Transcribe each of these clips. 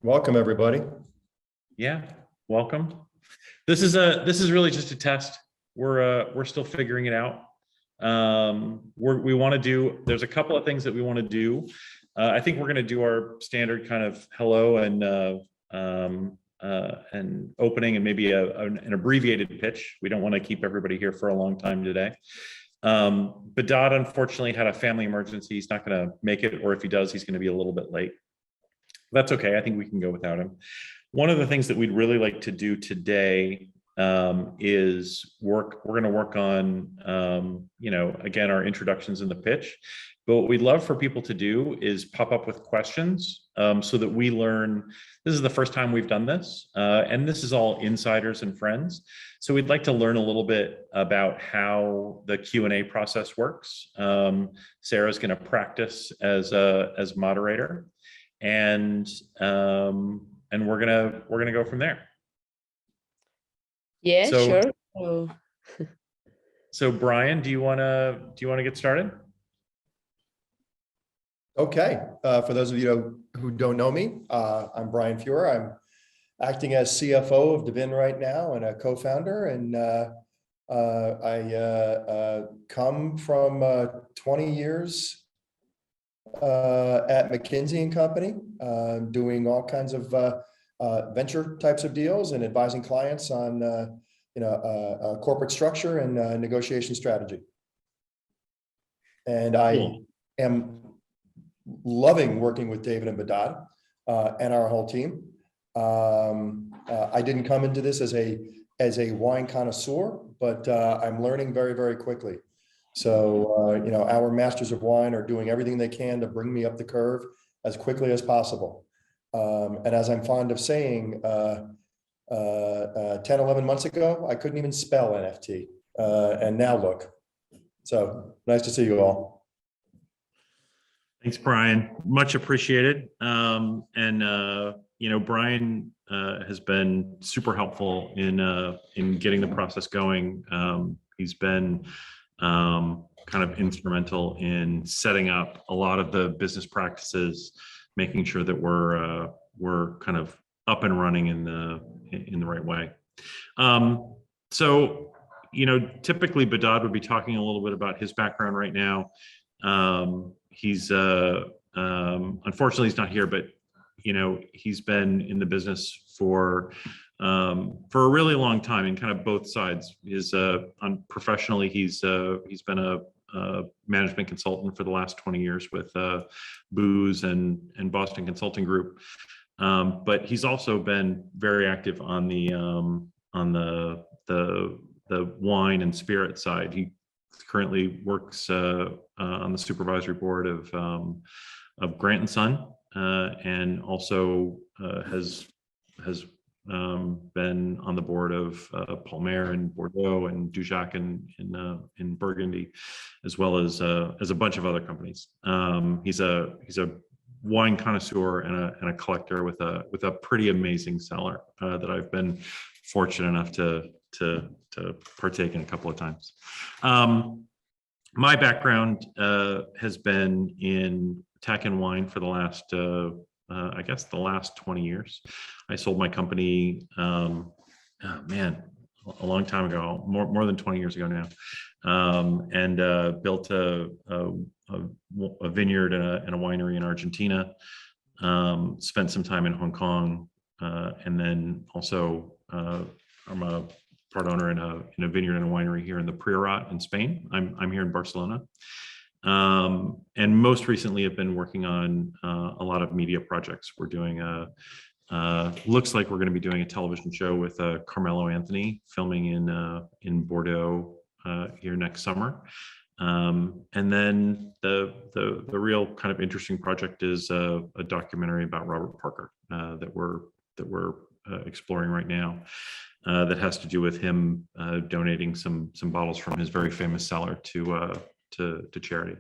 Welcome, everybody. Yeah, welcome. This is really just a test. We're still figuring it out. We want to do. There's a couple of things that we want to do. I think we're going to do our standard kind of hello and opening and maybe an abbreviated pitch. We don't want to keep everybody here for a long time today. Bedad unfortunately had a family emergency. He's not going to make it, or if he does, he's going to be a little bit late. That's okay. I think we can go without him. One of the things that we'd really like to do today is we're going to work on, again, our introductions in the pitch. But what we'd love for people to do is pop up with questions so that we learn. This is the first time we've done this, and this is all insiders and friends. So we'd like to learn a little bit about how the Q&A process works. Sarah's going to practice as moderator. And we're gonna go from there. Yeah, sure. So Brian, do you wanna get started? Okay. For those of you who don't know me, I'm Brian Feuer. I'm acting as CFO of dVIN right now and a co-founder. And I come from 20 years at McKinsey & Company, doing all kinds of venture types of deals and advising clients on corporate structure and negotiation strategy. And I am loving working with David and Bedad and our whole team. I didn't come into this as a wine connoisseur, but I'm learning very, very quickly. So, our masters of wine are doing everything they can to bring me up the curve as quickly as possible. And as I'm fond of saying, 10, 11 months ago, I couldn't even spell NFT. And now look. So nice to see you all. Thanks, Brian. Much appreciated. Brian has been super helpful in getting the process going. He's been kind of instrumental in setting up a lot of the business practices, making sure that we're kind of up and running in the right way. Typically Bedad would be talking a little bit about his background right now. He's unfortunately he's not here, but he's been in the business for a really long time in kind of both sides. Professionally, he's been a management consultant for the last 20 years with Booz and Boston Consulting Group. But he's also been very active on the wine and spirit side. He currently works on the supervisory board of Grant and Son, and also has been on the board of Palmer in Bordeaux and Dujac in Burgundy, as well as a bunch of other companies. He's a wine connoisseur and a collector with a pretty amazing cellar that I've been fortunate enough to partake in a couple of times. My background has been in tech and wine for the last I guess the last 20 years. I sold my company, a long time ago, more than 20 years ago now, and built a vineyard and a winery in Argentina. Spent some time in Hong Kong, and then also I'm a part owner in a vineyard and a winery here in the Priorat in Spain. I'm here in Barcelona. And most recently I've been working on a lot of media projects. We're doing looks like we're going to be doing a television show with Carmelo Anthony, filming in Bordeaux here next summer. And then the real kind of interesting project is a documentary about Robert Parker that we're exploring right now. That has to do with him donating some bottles from his very famous cellar to charity.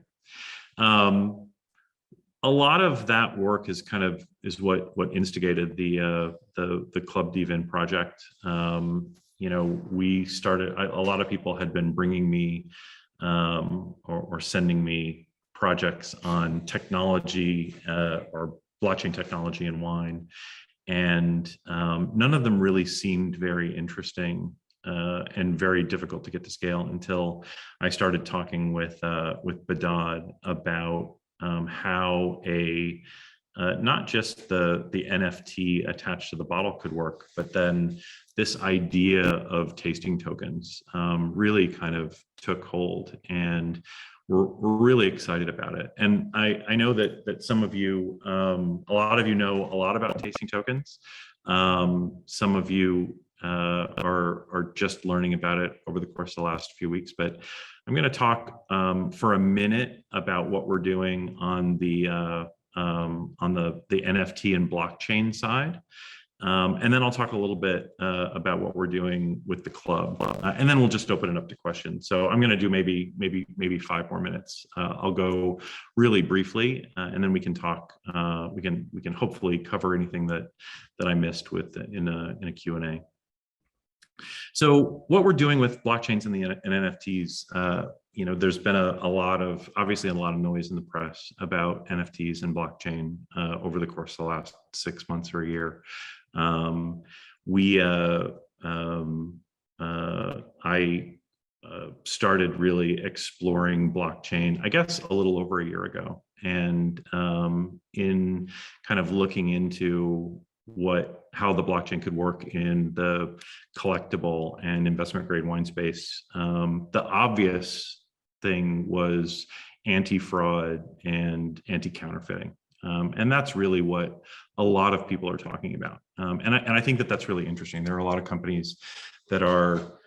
A lot of that work is what instigated the Club dVIN project. We started. A lot of people had been bringing me or sending me projects on technology or blockchain technology and wine. and none of them really seemed very interesting and very difficult to get to scale until I started talking with Bedad about how not just the NFT attached to the bottle could work, but then this idea of tasting tokens really kind of took hold, and we're really excited about it. And I know that some of you, a lot of you know a lot about tasting tokens. Some of you are just learning about it over the course of the last few weeks, but I'm going to talk for a minute about what we're doing on the NFT and blockchain side. And then I'll talk a little bit about what we're doing with the club, and then we'll just open it up to questions. So I'm going to do maybe 5 more minutes. I'll go really briefly, and then we can talk. We can hopefully cover anything that I missed in a Q&A. So what we're doing with blockchains and NFTs, there's been obviously a lot of noise in the press about NFTs and blockchain over the course of the last 6 months or a year. I started really exploring blockchain, I guess, a little over a year ago, and in kind of looking into how the blockchain could work in the collectible and investment grade wine space. The obvious thing was anti-fraud and anti-counterfeiting. And that's really what a lot of people are talking about. And I think that that's really interesting. There are a lot of companies that are,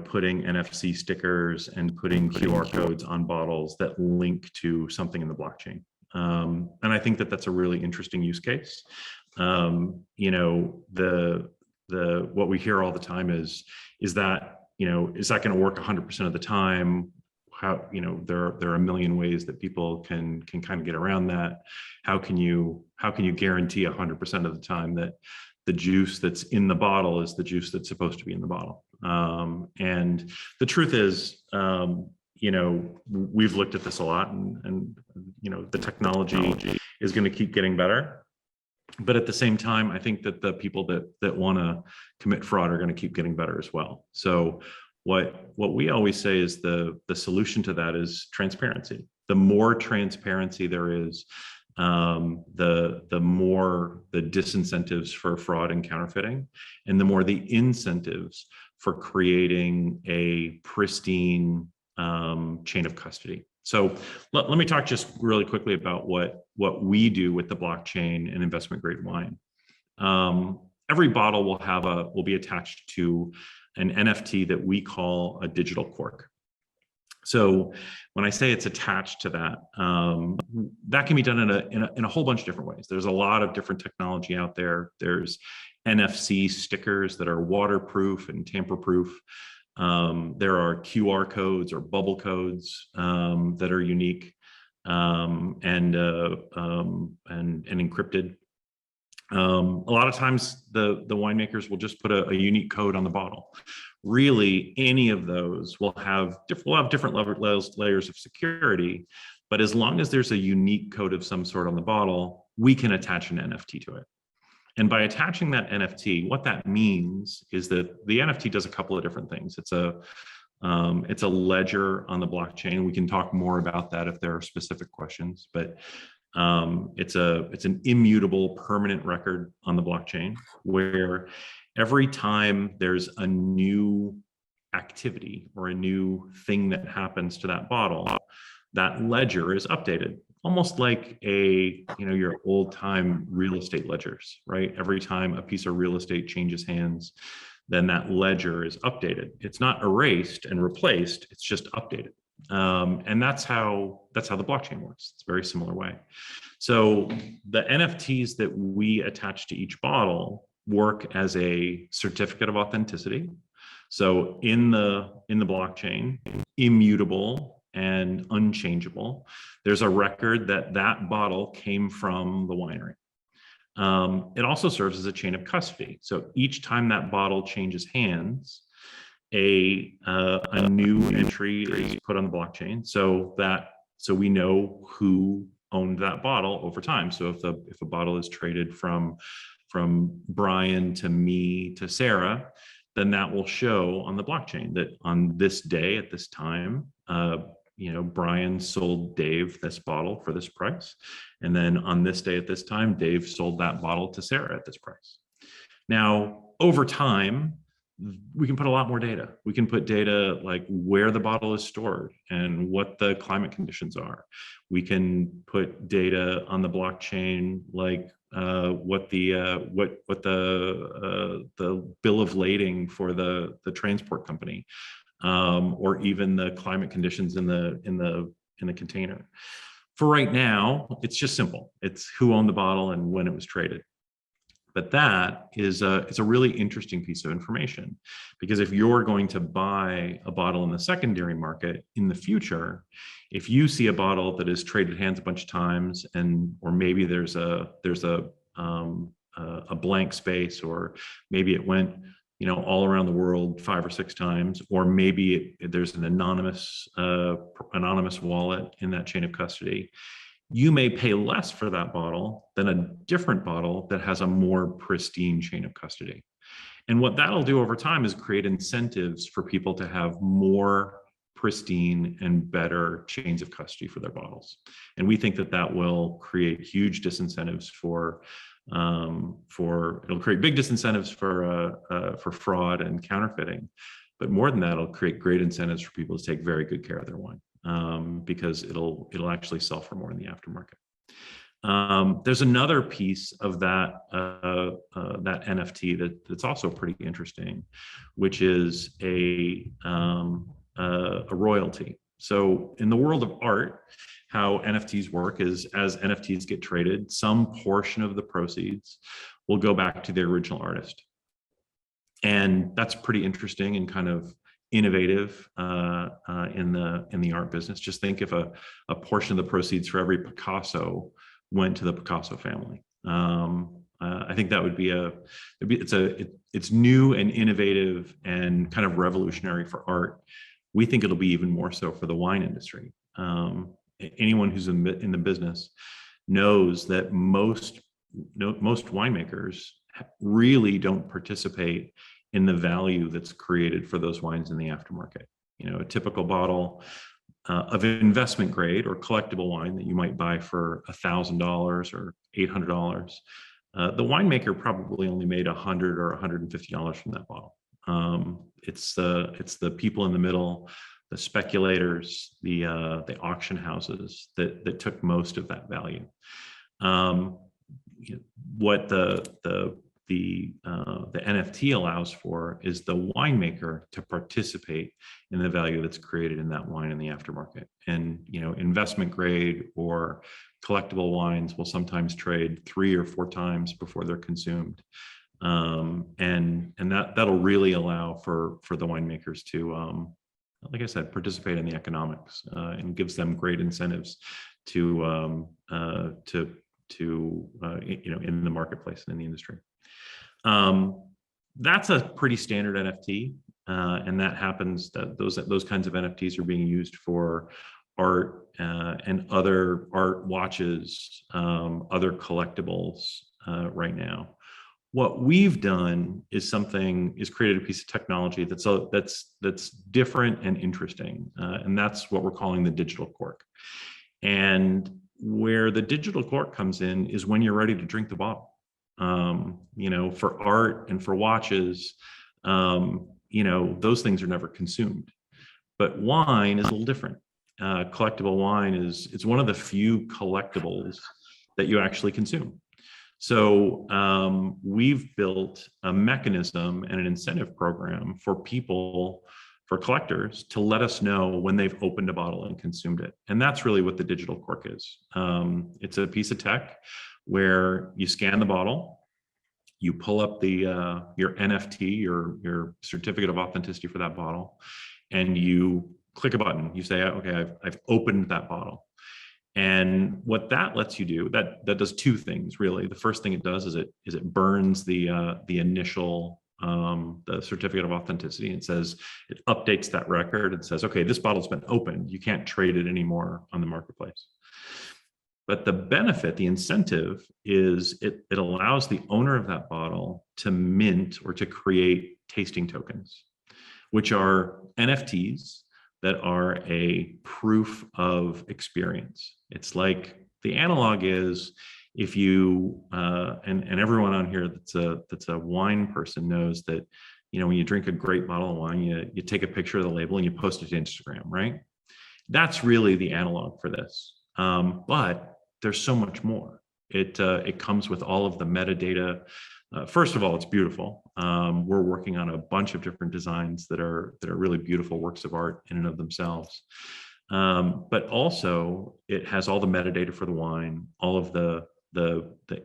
putting NFC stickers and putting QR codes on bottles that link to something in the blockchain. And I think that that's a really interesting use case. What we hear all the time is that going to work 100% of the time? How, there are a million ways that people can kind of get around that. How can you guarantee 100% of the time that the juice that's in the bottle is the juice that's supposed to be in the bottle? And the truth is, we've looked at this a lot, and the technology is going to keep getting better. But at the same time, I think that the people that want to commit fraud are going to keep getting better as well. So what we always say is the solution to that is transparency. The more transparency there is, the more the disincentives for fraud and counterfeiting, and the more the incentives for creating a pristine chain of custody. So let me talk just really quickly about what we do with the blockchain and investment grade wine. Every bottle will be attached to an NFT that we call a digital cork. So when I say it's attached to that, that can be done in a whole bunch of different ways. There's a lot of different technology out there. There's NFC stickers that are waterproof and tamper-proof. There are QR codes or bubble codes that are unique and encrypted. A lot of times the winemakers will just put a unique code on the bottle. Really, any of those will have different layers of security, but as long as there's a unique code of some sort on the bottle, we can attach an NFT to it. And by attaching that NFT, what that means is that the NFT does a couple of different things. It's a ledger on the blockchain. We can talk more about that if there are specific questions, but it's an immutable permanent record on the blockchain, where every time there's a new activity or a new thing that happens to that bottle, that ledger is updated, almost like your old time real estate ledgers, right? Every time a piece of real estate changes hands, then that ledger is updated. It's not erased and replaced, it's just updated. And that's how the blockchain works. It's a very similar way. So the NFTs that we attach to each bottle work as a certificate of authenticity. So in the blockchain, immutable and unchangeable, there's a record that bottle came from the winery. It also serves as a chain of custody. So each time that bottle changes hands, a new entry is put on the blockchain, so we know who owned that bottle over time. So if a bottle is traded from from Brian to me to Sarah, then that will show on the blockchain that on this day at this time, Brian sold Dave this bottle for this price. And then on this day at this time, Dave sold that bottle to Sarah at this price. Now, over time, we can put a lot more data. We can put data like where the bottle is stored and what the climate conditions are. We can put data on the blockchain like what the bill of lading for the transport company, or even the climate conditions in the container. For right now, it's just simple. It's who owned the bottle and when it was traded. But that is it's a really interesting piece of information, because if you're going to buy a bottle in the secondary market in the future, if you see a bottle that is traded hands a bunch of times, or maybe there's a blank space, or maybe it went all around the world 5 or 6 times, or maybe there's an anonymous wallet in that chain of custody, you may pay less for that bottle than a different bottle that has a more pristine chain of custody. And what that'll do over time is create incentives for people to have more pristine and better chains of custody for their bottles. And we think that will create huge disincentives it'll create big disincentives for fraud and counterfeiting. But more than that, it'll create great incentives for people to take very good care of their wine, because it'll actually sell for more in the aftermarket. There's another piece of that NFT that's also pretty interesting, which is a royalty. So in the world of art, how NFTs work is, as NFTs get traded, some portion of the proceeds will go back to the original artist. And that's pretty interesting and kind of innovative in the art business. Just think if a portion of the proceeds for every Picasso went to the Picasso family. I think that would be it's new and innovative and kind of revolutionary for art. We think it'll be even more so for the wine industry. Anyone who's in the business knows that most winemakers really don't participate in the value that's created for those wines in the aftermarket. A typical bottle of investment grade or collectible wine that you might buy for $1,000 or $800, the winemaker probably only made $100 or $150 from that bottle. It's the people in the middle, the speculators, the auction houses that took most of that value. What the NFT allows for is the winemaker to participate in the value that's created in that wine in the aftermarket. And investment grade or collectible wines will sometimes trade 3 or 4 times before they're consumed. And that'll really allow for the winemakers to, like I said, participate in the economics, and gives them great incentives to in the marketplace and in the industry. That's a pretty standard NFT, and that happens that those kinds of NFTs are being used for art and other art, watches, other collectibles right now. What we've done is created a piece of technology that's different and interesting, and that's what we're calling the digital cork. And where the digital cork comes in is when you're ready to drink the bottle. For art and for watches, those things are never consumed. But wine is a little different. Collectible wine it's one of the few collectibles that you actually consume. So we've built a mechanism and an incentive program for collectors to let us know when they've opened a bottle and consumed it. And that's really what the digital cork is. It's a piece of tech where you scan the bottle, you pull up your NFT, your certificate of authenticity for that bottle, and you click a button. You say, okay, I've opened that bottle. And what that lets you do, that does 2 things really. The first thing it does is it burns the initial the certificate of authenticity, and it updates that record and says, okay, this bottle's been opened. You can't trade it anymore on the marketplace. But the benefit, the incentive is it allows the owner of that bottle to mint or to create tasting tokens, which are NFTs that are a proof of experience. It's like the analog is if you and everyone on here that's a wine person knows that, you know, when you drink a great bottle of wine, you take a picture of the label and you post it to Instagram, right? That's really the analog for this. But there's so much more. It comes with all of the metadata. First of all, it's beautiful. We're working on a bunch of different designs that are really beautiful works of art in and of themselves. But also it has all the metadata for the wine, all of the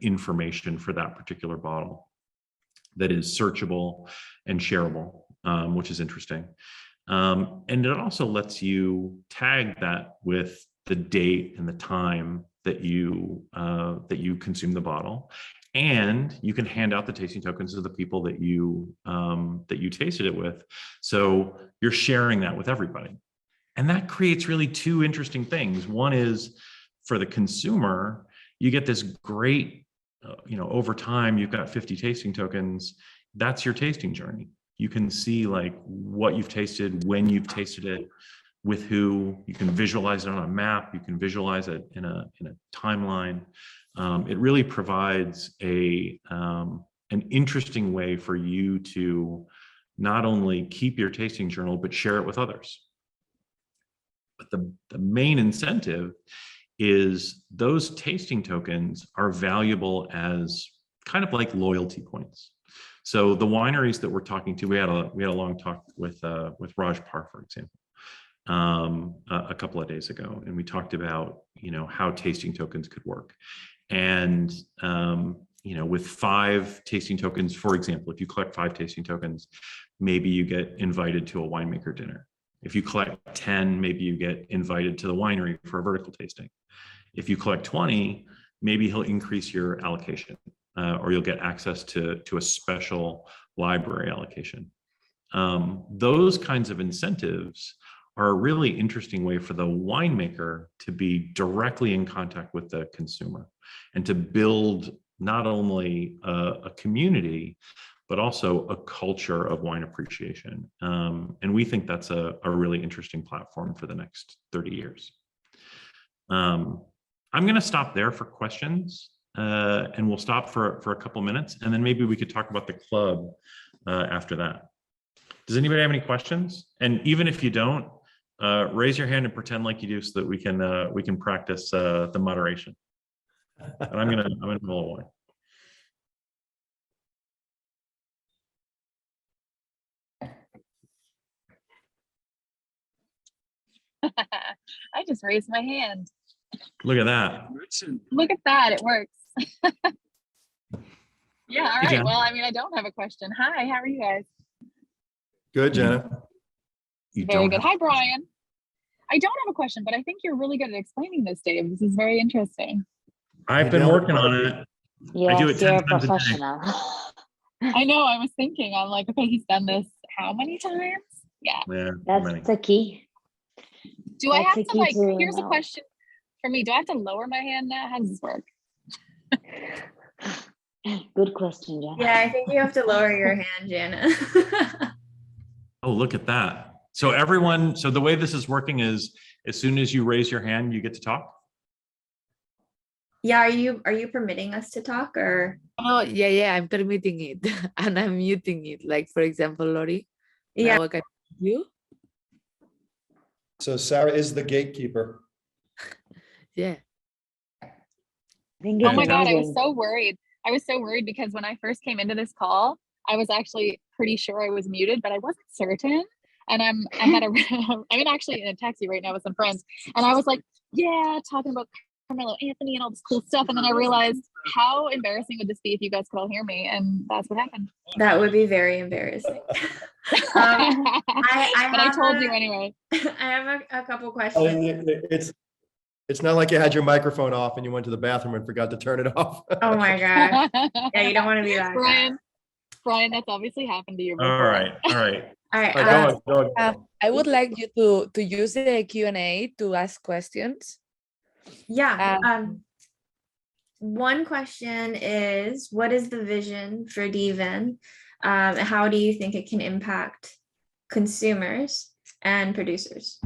information for that particular bottle that is searchable and shareable, which is interesting. And it also lets you tag that with the date and the time that you consume the bottle, and you can hand out the tasting tokens to the people that you tasted it with. So you're sharing that with everybody, and that creates really two interesting things. One is for the consumer, you get this great, over time you've got 50 tasting tokens. That's your tasting journey. You can see like what you've tasted, when you've tasted it, with who. You can visualize it on a map. You can visualize it in a timeline. It really provides an interesting way for you to not only keep your tasting journal, but share it with others. But the main incentive is those tasting tokens are valuable as kind of like loyalty points. So the wineries that we're talking to, we had a long talk with Raj Par, for example, a couple of days ago, and we talked about how tasting tokens could work. And with 5 tasting tokens, for example, if you collect 5 tasting tokens, maybe you get invited to a winemaker dinner. If you collect 10, maybe you get invited to the winery for a vertical tasting. If you collect 20, maybe he'll increase your allocation, or you'll get access to a special library allocation. Those kinds of incentives are a really interesting way for the winemaker to be directly in contact with the consumer and to build not only a community, but also a culture of wine appreciation. And we think that's a really interesting platform for the next 30 years. I'm going to stop there for questions, and we'll stop for a couple minutes, and then maybe we could talk about the club after that. Does anybody have any questions? And even if you don't, raise your hand and pretend like you do, so that we can practice the moderation. And I'm gonna roll away. I just raised my hand. Look at that. Look at that, it works. Yeah, all right. Jenna. Well, I mean, I don't have a question. Hi, how are you guys? Good, Jenna. Very good. Hi, Brian. I don't have a question, but I think you're really good at explaining this, Dave. This is very interesting. I've been working on it. Yes, I do it you're 10 a times a day. professional. I know, I was thinking, I'm like, okay, he's done this how many times? Yeah. Yeah, That's the key. Do I That's have a to key like, to here's a know. question for me. Do I have to lower my hand now? How does this work? Good question, Jen. Yeah, I think you have to lower your hand, Jana. Oh, look at that. So everyone, so the way this is working is as soon as you raise your hand, you get to talk? Yeah, are you permitting us to talk, or? Oh, yeah, I'm permitting it and I'm muting it. Like, for example, Lori. Yeah. Now I can mute you. So Sarah is the gatekeeper. Yeah. I think Oh it's my God, I was amazing. so worried. I was so worried because when I first came into this call, I was actually pretty sure I was muted, but I wasn't certain. And I'm actually in a taxi right now with some friends. And I was like, yeah, talking about Carmelo Anthony and all this cool stuff. And then I realized how embarrassing would this be if you guys could all hear me? And that's what happened. That would be very embarrassing. I told you anyway. I have a couple questions. It's not like you had your microphone off and you went to the bathroom and forgot to turn it off. Oh my gosh. Yeah, you don't want to be that. Brian, that's obviously happened to you before. All right. All right. Go on. I would like you to use the Q&A to ask questions. Yeah. one question is, what is the vision for dVIN? How do you think it can impact consumers and producers?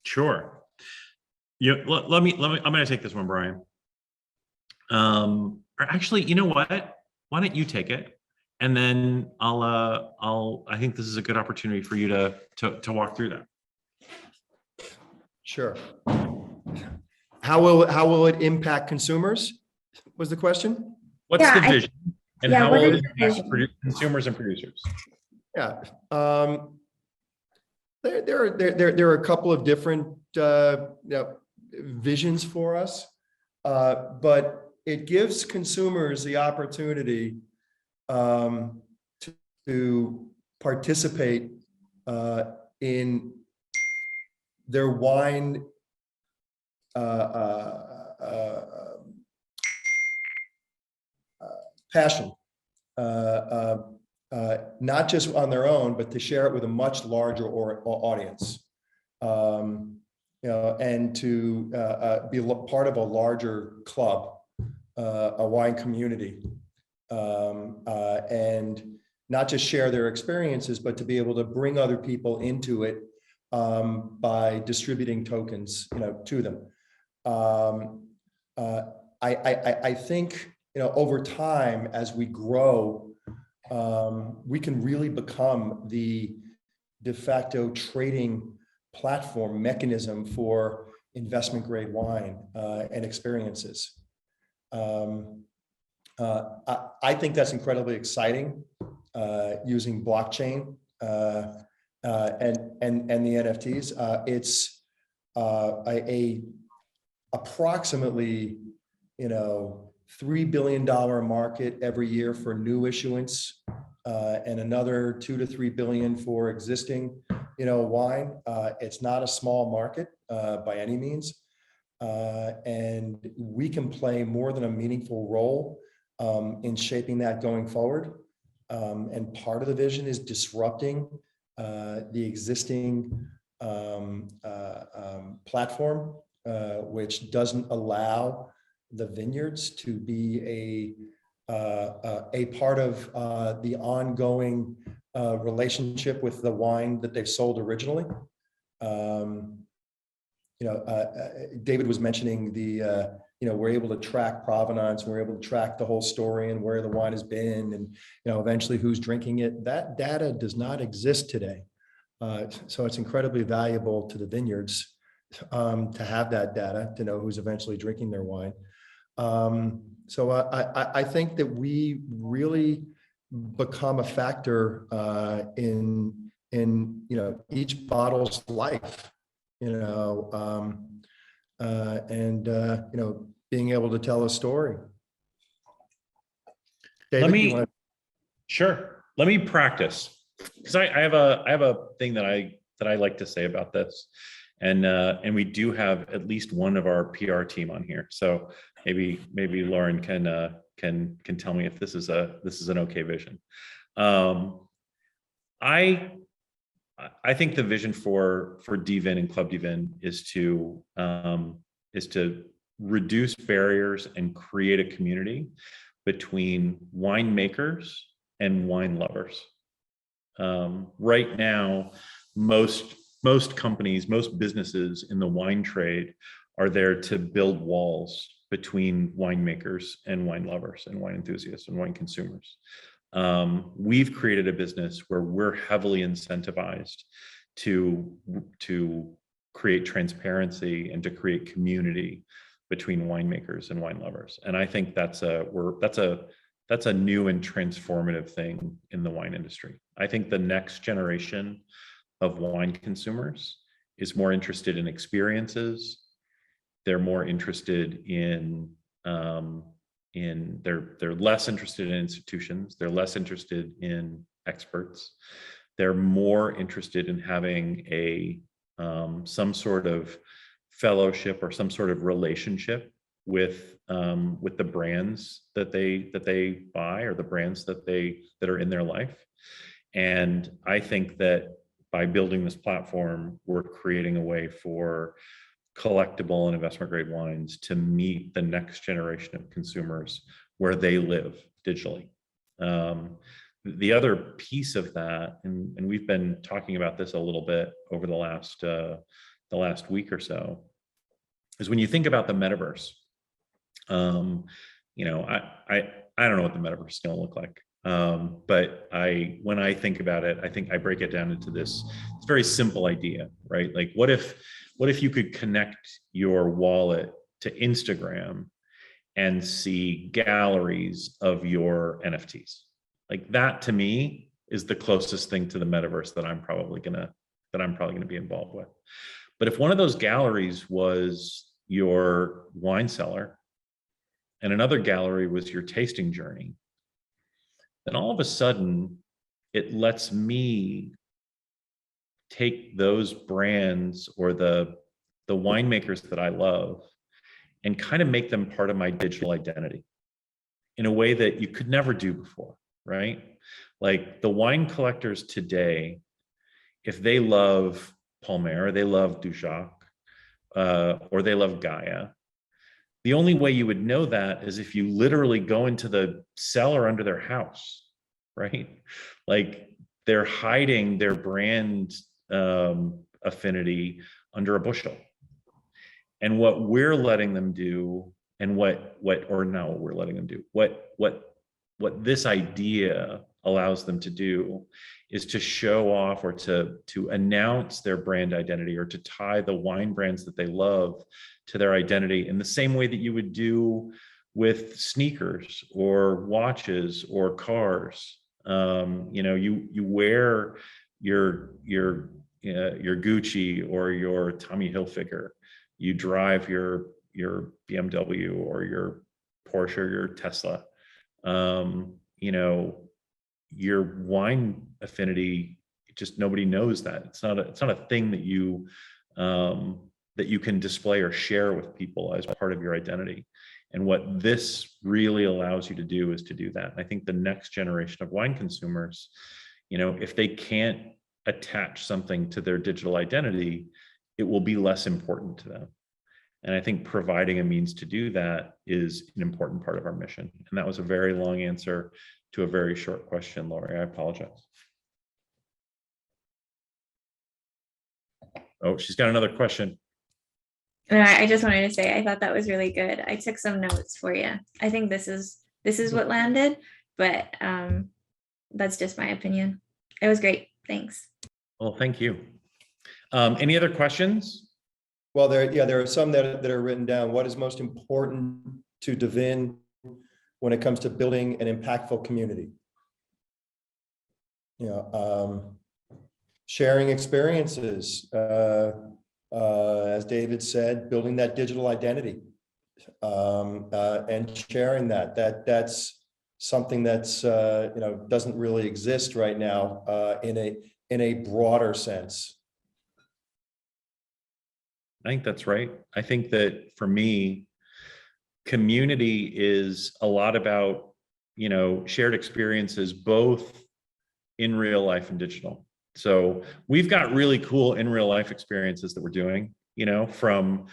Sure. Let me, I'm going to take this one, Brian. Or actually, you know what? Why don't you take it? And then I think this is a good opportunity for you to walk through that. Sure. How will it impact consumers? Was the question? What's Yeah, the vision? And yeah, how what will is it the impact vision? consumers and producers? Yeah. There are a couple of different visions for us, but it gives consumers the opportunity to participate in their wine passion, not just on their own, but to share it with a much larger audience, and to be part of a larger club, a wine community, and not just share their experiences, but to be able to bring other people into it by distributing tokens, to them. I think, over time, as we grow, we can really become the de facto trading platform mechanism for investment grade wine and experiences. I think that's incredibly exciting, using blockchain and the NFTs. It's approximately $3 billion market every year for new issuance, and another 2 to 3 billion for existing wine. It's not a small market by any means, and we can play more than a meaningful role in shaping that going forward. And part of the vision is disrupting the existing platform, which doesn't allow the vineyards to be a part of the ongoing relationship with the wine that they've sold originally. David was mentioning we're able to track provenance, we're able to track the whole story and where the wine has been, and eventually who's drinking it. That data does not exist today, so it's incredibly valuable to the vineyards to have that data, to know who's eventually drinking their wine. So I think that we really become a factor in each bottle's life, being able to tell a story. David, Sure. Let me practice, because I have a thing that I like to say about this, and we do have at least one of our PR team on here, so maybe Lauren can tell me if this is an okay vision. I think the vision for dVIN and Club dVIN is to reduce barriers and create a community between winemakers and wine lovers. Right now, most companies, most businesses in the wine trade are there to build walls between winemakers and wine lovers and wine enthusiasts and wine consumers. We've created a business where we're heavily incentivized to create transparency and to create community between winemakers and wine lovers. And I think that's a new and transformative thing in the wine industry. I think the next generation of wine consumers is more interested in experiences. They're more interested in they're less interested in institutions. They're less interested in experts. They're more interested in having some sort of fellowship or some sort of relationship with the brands that they buy, or the brands that are in their life. And I think that by building this platform, we're creating a way for collectible and investment grade wines to meet the next generation of consumers where they live digitally. The other piece of that, and we've been talking about this a little bit over the last week or so, is when you think about the metaverse. You know, I don't know what the metaverse is going to look like, but when I think about it, I think I break it down into this very simple idea, right? Like, what if you could connect your wallet to Instagram and see galleries of your NFTs? Like, that to me is the closest thing to the metaverse that I'm probably gonna be involved with. But if one of those galleries was your wine cellar and another gallery was your tasting journey, then all of a sudden it lets me take those brands or the winemakers that I love and kind of make them part of my digital identity in a way that you could never do before, right? Like, the wine collectors today, if they love Palmer, or they love Dujac, or they love Gaia, the only way you would know that is if you literally go into the cellar under their house, right? Like, they're hiding their brand affinity under a bushel. And what we're letting them do, and what this idea allows them to do, is to show off or to announce their brand identity, or to tie the wine brands that they love to their identity in the same way that you would do with sneakers or watches or cars. You know, you wear your Gucci or your Tommy Hilfiger. You drive your BMW or your Porsche or your Tesla. You know, your wine affinity, just nobody knows that. It's not a thing that you can display or share with people as part of your identity. And what this really allows you to do is to do that. And I think the next generation of wine consumers, you know, if they can't attach something to their digital identity, it will be less important to them. And I think providing a means to do that is an important part of our mission. And that was a very long answer to a very short question, Lori. I apologize. Oh, she's got another question. No, I just wanted to say I thought that was really good. I took some notes for you. I think this is what landed, but that's just my opinion. It was great. Thanks. Well, thank you. Any other questions? Well, there are some that are written down. What is most important to dVIN when it comes to building an impactful community? You know, sharing experiences, as David said, building that digital identity, and sharing that's something that's you know, doesn't really exist right now in a broader sense. I think that's right. I think that for me, community is a lot about, you know, shared experiences, both in real life and digital. So we've got really cool in real life experiences that we're doing, you know, from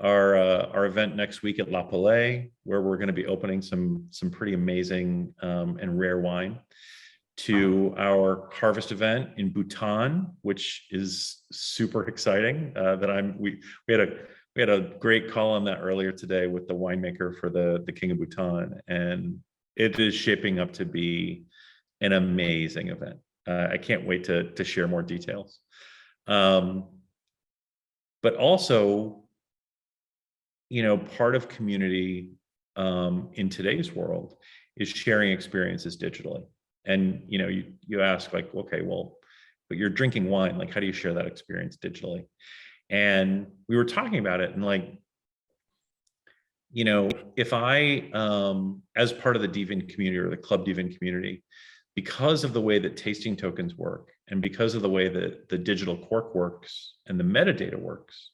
our event next week at La Palais, where we're going to be opening some pretty amazing and rare wine, to our harvest event in Bhutan, which is super exciting. We had a great call on that earlier today with the winemaker for the King of Bhutan, and it is shaping up to be an amazing event. I can't wait to share more details. But also, you know, part of community in today's world is sharing experiences digitally. And, you know, you ask, like, okay, well, but you're drinking wine, like, how do you share that experience digitally? And we were talking about it, and, like, you know, if I, as part of the dVIN community or the Club dVIN community, because of the way that tasting tokens work, and because of the way that the digital cork works and the metadata works,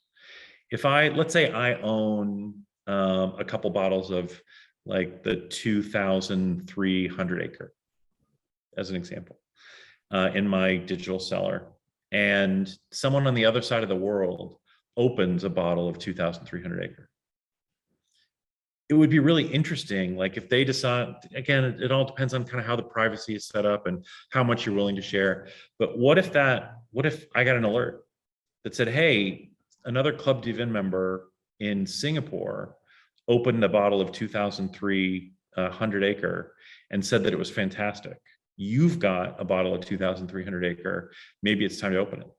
if let's say I own a couple bottles of, like, the 2,300 acre, as an example, in my digital cellar, and someone on the other side of the world opens a bottle of 2,300 acre. It would be really interesting, like if they decide, again, it all depends on kind of how the privacy is set up and how much you're willing to share. But what if I got an alert that said, hey, another Club dVIN member in Singapore opened a bottle of 2,300 acre and said that it was fantastic. You've got a bottle of 2,300 acre. Maybe it's time to open it.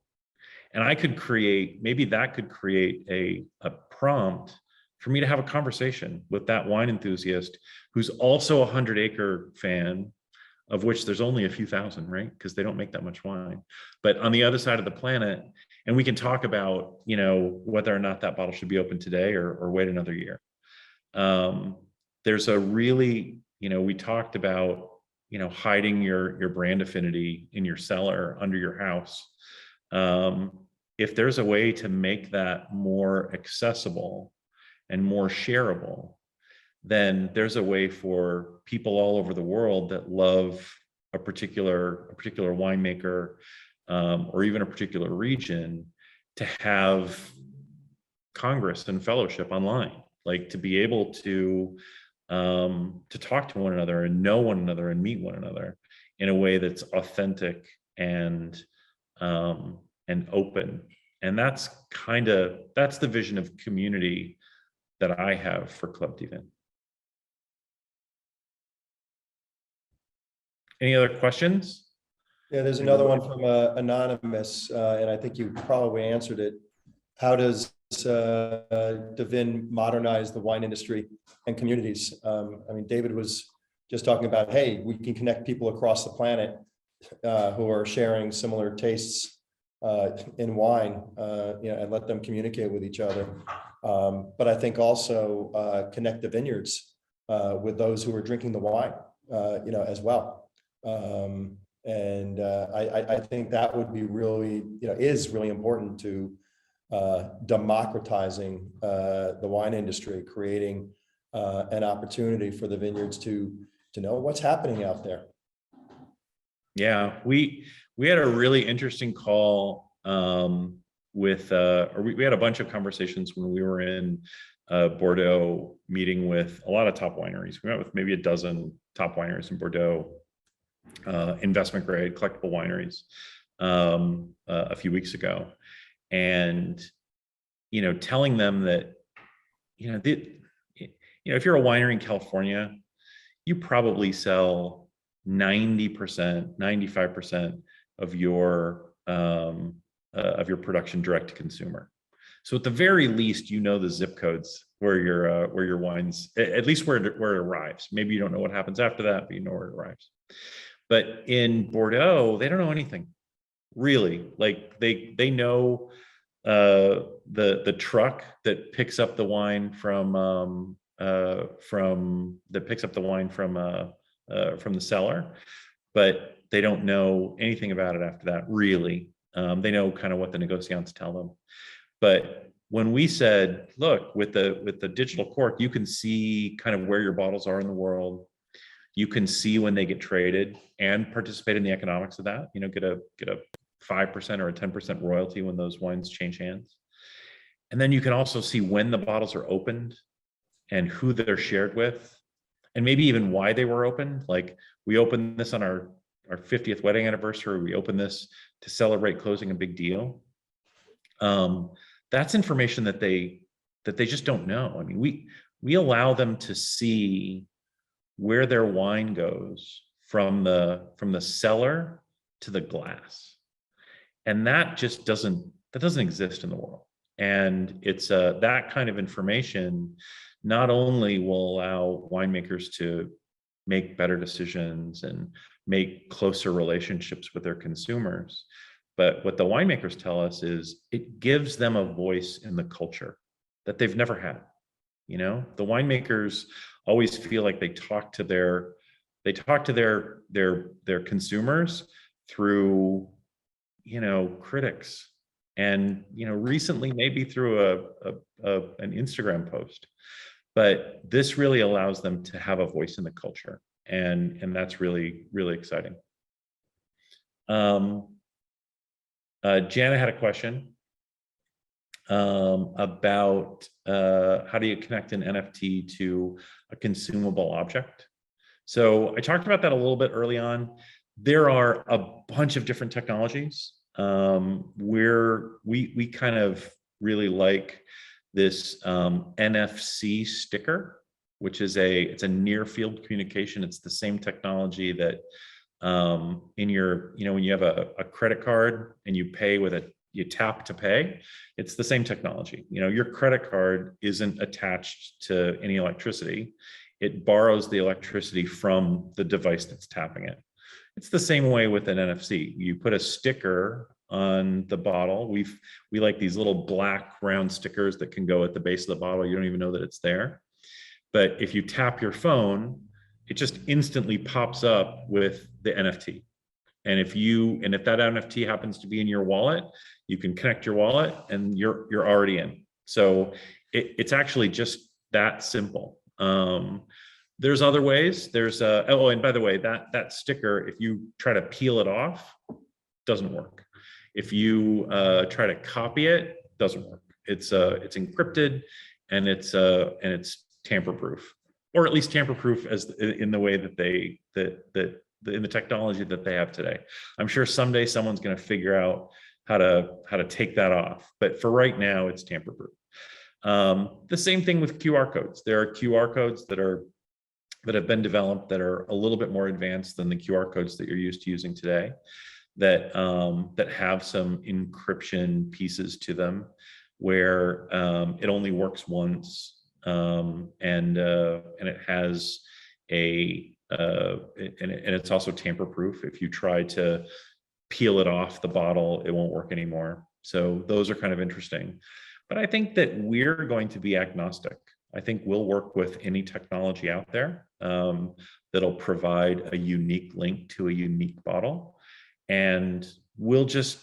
And I could create, maybe that could create a prompt for me to have a conversation with that wine enthusiast who's also a 100 acre fan, of which there's only a few thousand, right? Because they don't make that much wine. But on the other side of the planet, and we can talk about, you know, whether or not that bottle should be open today or wait another year. There's a really, you know, we talked about, you know, hiding your brand affinity in your cellar under your house. If there's a way to make that more accessible and more shareable, then there's a way for people all over the world that love a particular winemaker, or even a particular region, to have congress and fellowship online, like to be able to talk to one another and know one another and meet one another in a way that's authentic and open. And that's the vision of community that I have for Club dVIN. Any other questions? Yeah, there's another one from Anonymous, and I think you probably answered it. How does dVIN modernize the wine industry and communities? I mean, David was just talking about, hey, we can connect people across the planet who are sharing similar tastes in wine, you know, and let them communicate with each other. But I think also connect the vineyards with those who are drinking the wine, you know, as well. I think that would be really, you know, is really important to democratizing the wine industry, creating an opportunity for the vineyards to know what's happening out there. Yeah, we had a really interesting call with, or we had a bunch of conversations when we were in Bordeaux, meeting with a lot of top wineries. We met with maybe a dozen top wineries in Bordeaux, investment grade collectible wineries, a few weeks ago, and you know, telling them that you know, if you're a winery in California, you probably sell 90%, 95% of your production direct to consumer. So at the very least, you know the zip codes where your wines, at least where it arrives. Maybe you don't know what happens after that, but you know where it arrives. But in Bordeaux, they don't know anything, really. Like they know the truck that picks up the wine from the cellar, but they don't know anything about it after that, really. They know kind of what the negociants tell them. But when we said, look, with the digital cork, you can see kind of where your bottles are in the world. You can see when they get traded and participate in the economics of that. You know, get a 5% or a 10% royalty when those wines change hands. And then you can also see when the bottles are opened and who they're shared with, and maybe even why they were opened. Like, we opened this on our 50th wedding anniversary. We opened this to celebrate closing a big deal. That's information that they just don't know. I mean, we allow them to see where their wine goes from the cellar to the glass, and that just doesn't exist in the world. And it's that kind of information not only will allow winemakers to make better decisions and make closer relationships with their consumers, but what the winemakers tell us is it gives them a voice in the culture that they've never had. You know, the winemakers always feel like they talk to their consumers through, you know, critics, and, you know, recently maybe through an Instagram post. But this really allows them to have a voice in the culture, and that's really, really exciting. Jana had a question. about how do you connect an NFT to a consumable object. So I talked about that a little bit early on. There are a bunch of different technologies. Where we kind of really like this NFC sticker, which is it's a near field communication. It's the same technology that in your, when you have a credit card and you pay with you tap to pay, it's the same technology. Your credit card isn't attached to any electricity. It borrows the electricity from the device that's tapping it. It's the same way with an NFC. You put a sticker on the bottle. We like these little black round stickers that can go at the base of the bottle. You don't even know that it's there. But if you tap your phone, it just instantly pops up with the NFT. And if that NFT happens to be in your wallet, you can connect your wallet and you're already in. So it's actually just that simple. There's other ways. There's and by the way, that sticker, if you try to peel it off, doesn't work. If you try to copy it, doesn't work. It's encrypted and it's tamper-proof, or at least tamper-proof as in the way that in the technology that they have today. I'm sure someday someone's going to figure out how to take that off, but for right now, it's tamper-proof. The same thing with QR codes. There are QR codes that have been developed that are a little bit more advanced than the QR codes that you're used to using today, that have some encryption pieces to them, where it only works once, and it has and it's also tamper-proof. If you try to peel it off the bottle, it won't work anymore. So those are kind of interesting. But I think that we're going to be agnostic. I think we'll work with any technology out there that'll provide a unique link to a unique bottle. And we'll just,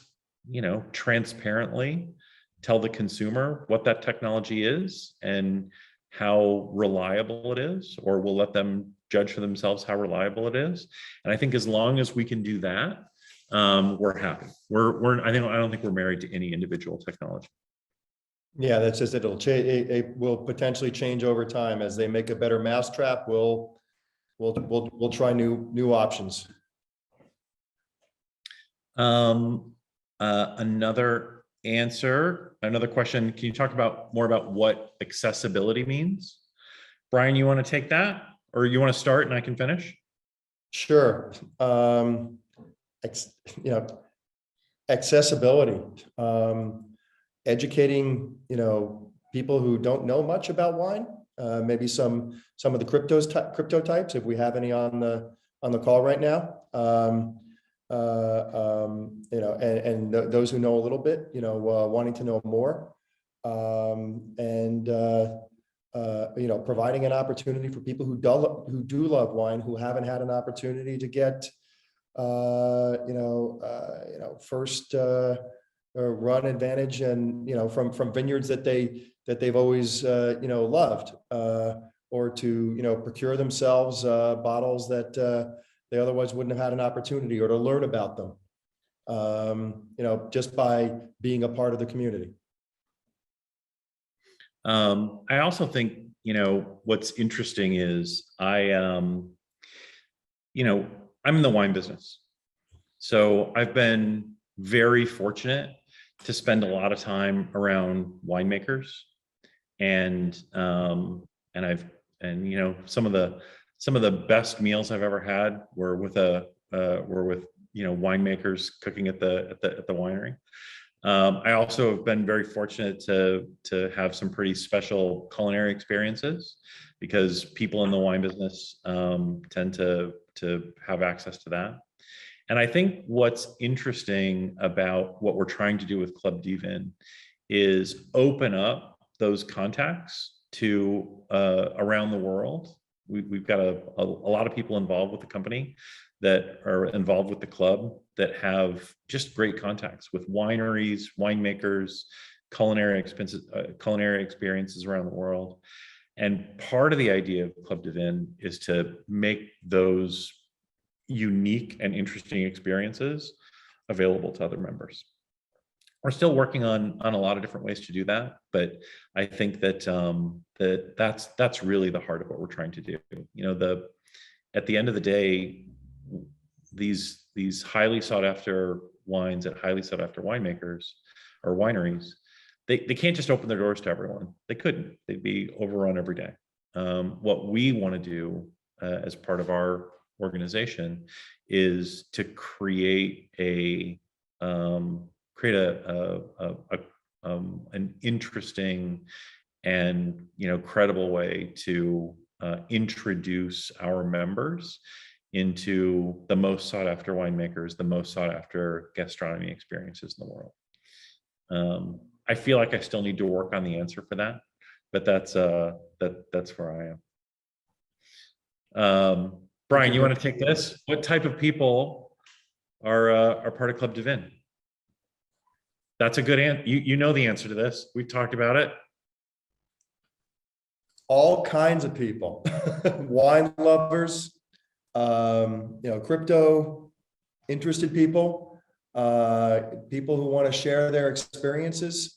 transparently tell the consumer what that technology is and how reliable it is, or we'll let them judge for themselves how reliable it is. And I think as long as we can do that, we're happy. I don't think we're married to any individual technology. Yeah, that's just, it'll change. It will potentially change over time as they make a better mousetrap. We'll try new options. Another question. Can you talk more about what accessibility means? Brian, you want to take that, or you want to start and I can finish? Sure. Accessibility. Educating, people who don't know much about wine, maybe some of the crypto types, if we have any on the call right now, and those who know a little bit, wanting to know more, providing an opportunity for people who do love wine, who haven't had an opportunity to get, first run advantage and from vineyards that they've always loved, or to procure themselves bottles that they otherwise wouldn't have had an opportunity, or to learn about them, just by being a part of the community. I also think what's interesting is I'm in the wine business, so I've been very fortunate to spend a lot of time around winemakers, and some of the best meals I've ever had were with winemakers cooking at the winery. I also have been very fortunate to have some pretty special culinary experiences, because people in the wine business tend to have access to that. And I think what's interesting about what we're trying to do with Club dVIN is open up those contacts to around the world. We've got a lot of people involved with the company that are involved with the club that have just great contacts with wineries, winemakers, culinary experiences around the world. And part of the idea of Club dVIN is to make those unique and interesting experiences available to other members. we're still working on a lot of different ways to do that, but I think that that's really the heart of what we're trying to do. At the end of the day, these highly sought after wines at highly sought after winemakers or wineries, they can't just open their doors to everyone. They couldn't. They'd be overrun every day. What we want to do as part of our organization is to create an interesting and credible way to introduce our members into the most sought after winemakers, the most sought after gastronomy experiences in the world. I feel like I still need to work on the answer for that, but that's where I am. Brian, you want to take this? What type of people are part of Club dVIN? That's a good answer. You know the answer to this. We've talked about it. All kinds of people, wine lovers, crypto interested people, people who want to share their experiences.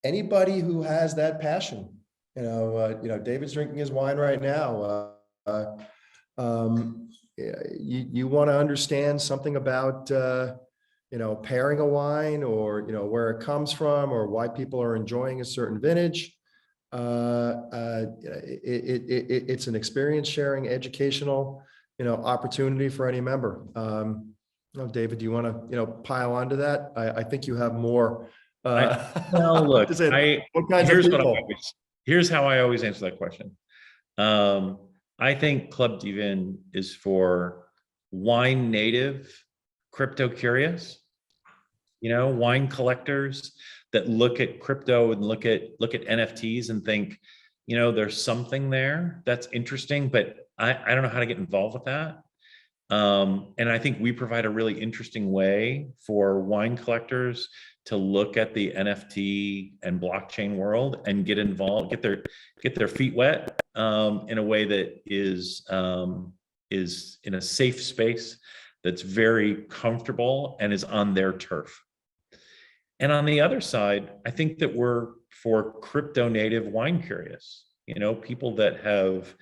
Anybody who has that passion. David's drinking his wine right now. You want to understand something about pairing a wine, or where it comes from, or why people are enjoying a certain vintage. It's an experience sharing, educational opportunity for any member. David, do you want to pile onto that? I think you have more. Well, look, here's how I always answer that question. I think Club dVIN is for wine native, crypto curious, wine collectors that look at crypto and look at NFTs and think, there's something there that's interesting, but I don't know how to get involved with that. And I think we provide a really interesting way for wine collectors to look at the NFT and blockchain world and get involved, get their feet wet in a way that is in a safe space, that's very comfortable and is on their turf. And on the other side, I think that we're for crypto native wine curious, people that have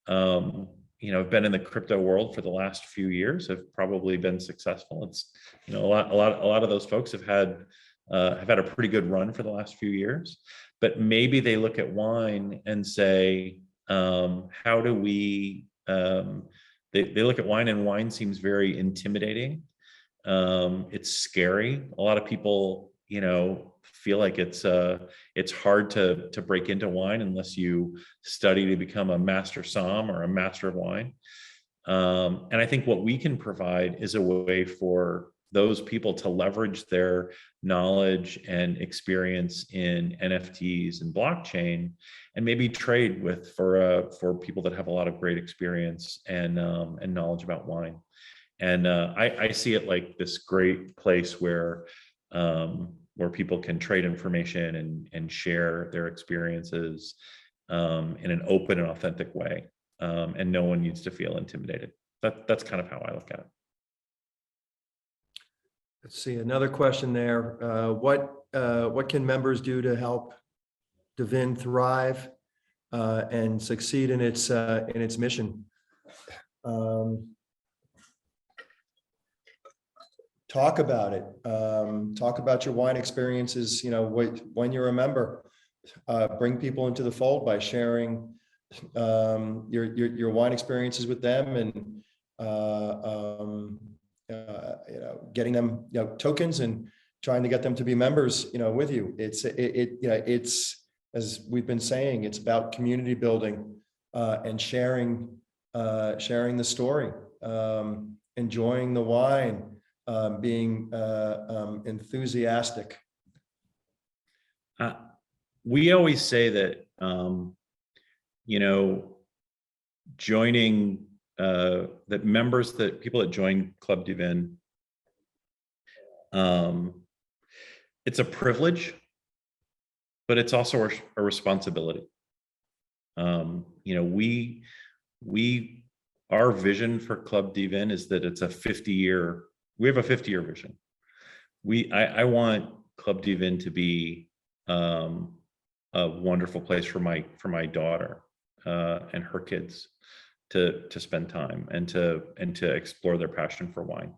been in the crypto world for the last few years, have probably been successful. It's a lot of those folks have had a pretty good run for the last few years, but maybe they look at wine and say, how do we? They look at wine, and wine seems very intimidating. It's scary. A lot of people, feel like it's hard to break into wine unless you study to become a master somm or a master of wine. And I think what we can provide is a way for those people to leverage their knowledge and experience in NFTs and blockchain, and maybe trade for people that have a lot of great experience and knowledge about wine. And I see it like this great place where people can trade information and share their experiences in an open and authentic way, and no one needs to feel intimidated. That's kind of how I look at it. Let's see, another question there. What can members do to help dVIN thrive and succeed in its mission? Talk about it. Talk about your wine experiences. When you're a member, bring people into the fold by sharing your wine experiences with them, and getting them tokens and trying to get them to be members with you. It's as we've been saying, it's about community building and sharing the story, enjoying the wine, being enthusiastic. We always say that joining that people that join Club dVIN, it's a privilege, but it's also a responsibility. We our vision for Club dVIN is that it's a 50-year, we have a 50-year vision. I want Club dVIN to be a wonderful place for my daughter and her kids to spend time and to explore their passion for wine.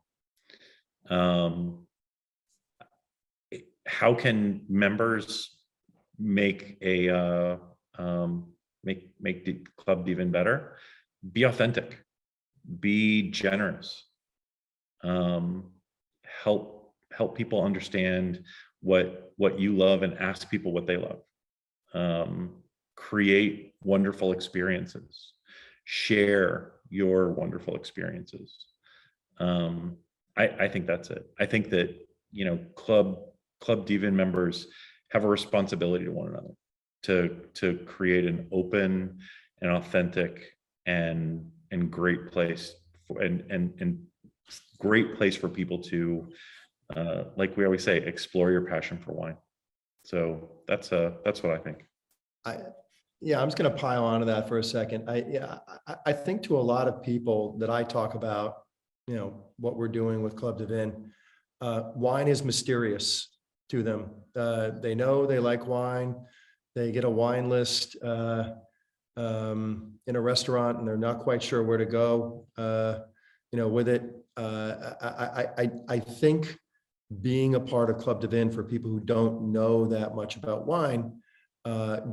How can members make a make the Club dVIN better? Be authentic, be generous, help people understand what you love and ask people what they love. Create wonderful experiences, share your wonderful experiences. I think that's it. I think that, you know, Club dVIN members have a responsibility to one another to create an open and authentic and great place for, and great place for people to, like we always say, explore your passion for wine. So that's what I think. Yeah, I'm just going to pile onto that for a second. I think to a lot of people that I talk about, you know, what we're doing with Club dVIN, wine is mysterious to them. They know they like wine. They get a wine list in a restaurant and they're not quite sure where to go, you know, with it. I think being a part of Club dVIN for people who don't know that much about wine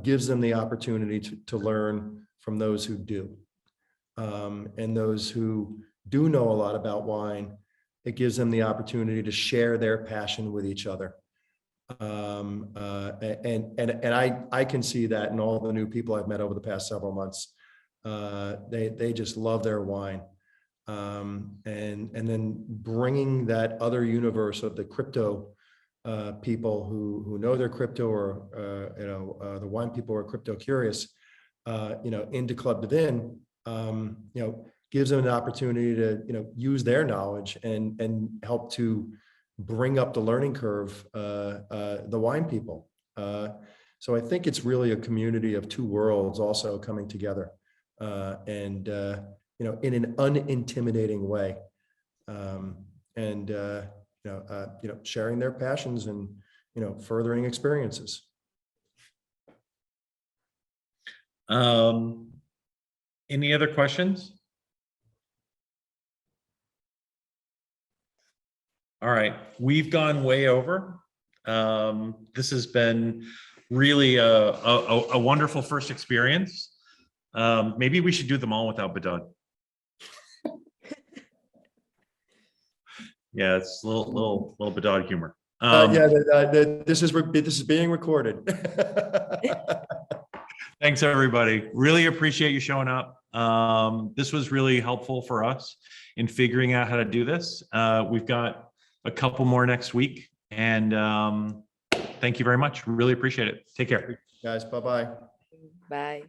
gives them the opportunity to learn from those who do. And those who do know a lot about wine, it gives them the opportunity to share their passion with each other. And I can see that in all the new people I've met over the past several months. They just love their wine. And then bringing that other universe of the crypto people who know their crypto, or you know, the wine people who are crypto curious, you know, into Club dVIN, you know, gives them an opportunity to, you know, use their knowledge and help to bring up the learning curve, the wine people. So I think it's really a community of two worlds also coming together, and you know, in an unintimidating way, and you know, sharing their passions and, you know, furthering experiences. Any other questions? All right, we've gone way over. This has been really a wonderful first experience. Maybe we should do them all without Bedod. Yeah, it's a little Bedod humor. Yeah, this is being recorded. Thanks, everybody. Really appreciate you showing up. This was really helpful for us in figuring out how to do this. We've got a couple more next week, and thank you very much. Really appreciate it. Take care. Guys, bye-bye. Bye.